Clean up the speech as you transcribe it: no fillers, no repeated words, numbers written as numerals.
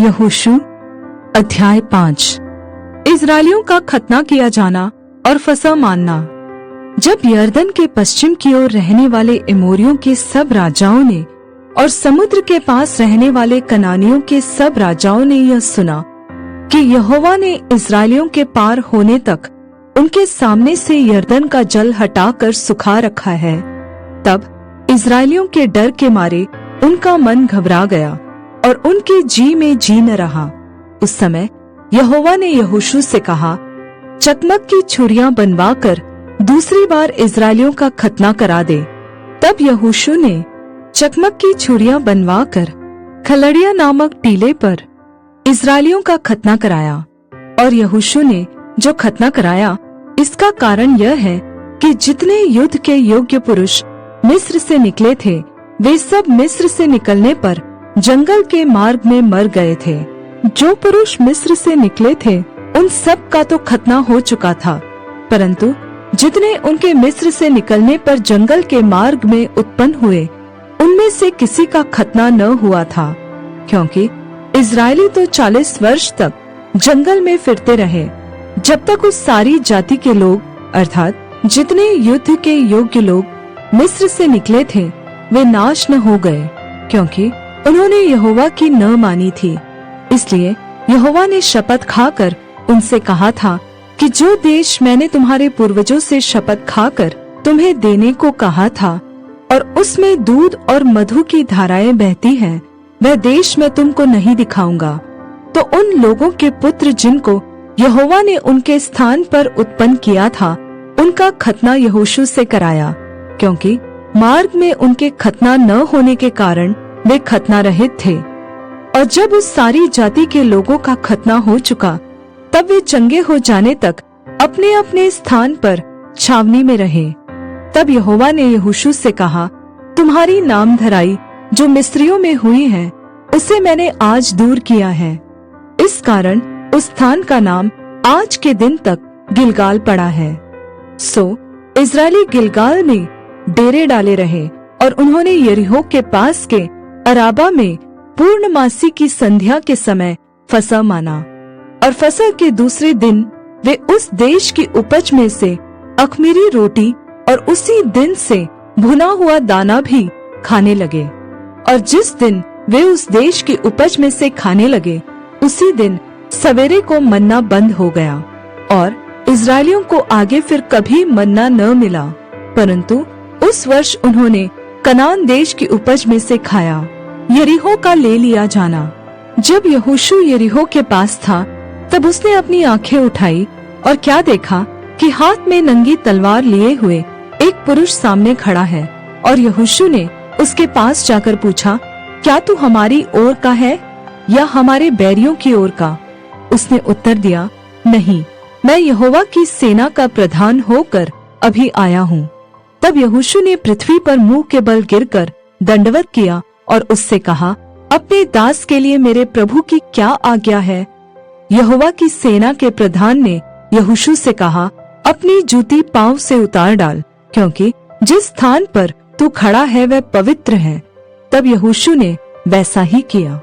यहोशू अध्याय 5। इस्राएलियों का खतना किया जाना और फसह मानना। जब यरदन के पश्चिम की ओर रहने वाले एमोरियों के सब राजाओं ने और समुद्र के पास रहने वाले कनानियों के सब राजाओं ने यह सुना कि यहोवा ने इस्राएलियों के पार होने तक उनके सामने से यरदन का जल हटाकर सुखा रखा है, तब इस्राएलियों के डर के मारे उनका मन घबरा गया और उनके जी में जी न रहा। उस समय यहोवा ने यहोशू से कहा, चकमक की छुरियां बनवाकर दूसरी बार इस्राएलियों का खतना करा दे। तब यहोशू ने चकमक की छुरियां बनवाकर खलड़िया नामक टीले पर इस्राएलियों का खतना कराया। और यहोशू ने जो खतना कराया, इसका कारण यह है कि जितने युद्ध के योग्य पुरुष मिस्र से निकले थे, वे सब मिस्र से निकलने पर जंगल के मार्ग में मर गए थे। जो पुरुष मिस्र से निकले थे, उन सब का तो खतना हो चुका था, परंतु जितने उनके मिस्र से निकलने पर जंगल के मार्ग में उत्पन्न हुए, उनमें से किसी का खतना न हुआ था, क्योंकि इस्राएली तो 40 वर्ष तक जंगल में फिरते रहे, जब तक उस सारी जाति के लोग अर्थात जितने युद्ध के योग्य लोग मिस्र से निकले थे, वे नाश न हो गए, क्योंकि उन्होंने यहोवा की न मानी थी। इसलिए यहोवा ने शपथ खाकर उनसे कहा था कि जो देश मैंने तुम्हारे पूर्वजों से शपथ खाकर तुम्हें देने को कहा था और उसमें दूध और मधु की धाराएं बहती हैं, वह देश मैं तुमको नहीं दिखाऊंगा। तो उन लोगों के पुत्र जिनको यहोवा ने उनके स्थान पर उत्पन्न किया था, उनका खतना यहोशू से कराया, क्योंकि मार्ग में उनके खतना न होने के कारण वे खतना रहित थे। और जब उस सारी जाति के लोगों का खतना हो चुका, तब वे चंगे हो जाने तक अपने अपने स्थान पर छावनी में रहे। तब यहोवा ने यहोशू से कहा, तुम्हारी नामधराई जो मिस्रियों में हुई है, उसे मैंने आज दूर किया है। इस कारण उस स्थान का नाम आज के दिन तक गिलगाल पड़ा है। सो इस्राएली गिलगाल में डेरे डाले रहे और उन्होंने यरीहो के पास के अराबा में पूर्णमासी की संध्या के समय फसह माना। और फसह के दूसरे दिन वे उस देश की उपज में से अख़मीरी रोटी और उसी दिन से भुना हुआ दाना भी खाने लगे। और जिस दिन वे उस देश की उपज में से खाने लगे, उसी दिन सवेरे को मन्ना बंद हो गया और इस्राएलियों को आगे फिर कभी मन्ना न मिला, परंतु उस वर्ष उन्होंने कनान देश की उपज में से खाया। यरीहो का ले लिया जाना। जब यहोशू यरीहो के पास था, तब उसने अपनी आंखें उठाई और क्या देखा कि हाथ में नंगी तलवार लिए हुए एक पुरुष सामने खड़ा है। और यहोशू ने उसके पास जाकर पूछा, क्या तू हमारी ओर का है या हमारे बैरियों की ओर का? उसने उत्तर दिया, नहीं, मैं यहोवा की सेना का प्रधान होकर अभी आया हूँ। तब यहोशू ने पृथ्वी पर मुंह के बल गिरकर दंडवत किया और उससे कहा, अपने दास के लिए मेरे प्रभु की क्या आज्ञा है? यहोवा की सेना के प्रधान ने यहोशू से कहा, अपनी जूती पांव से उतार डाल, क्योंकि जिस स्थान पर तू खड़ा है वह पवित्र है। तब यहोशू ने वैसा ही किया।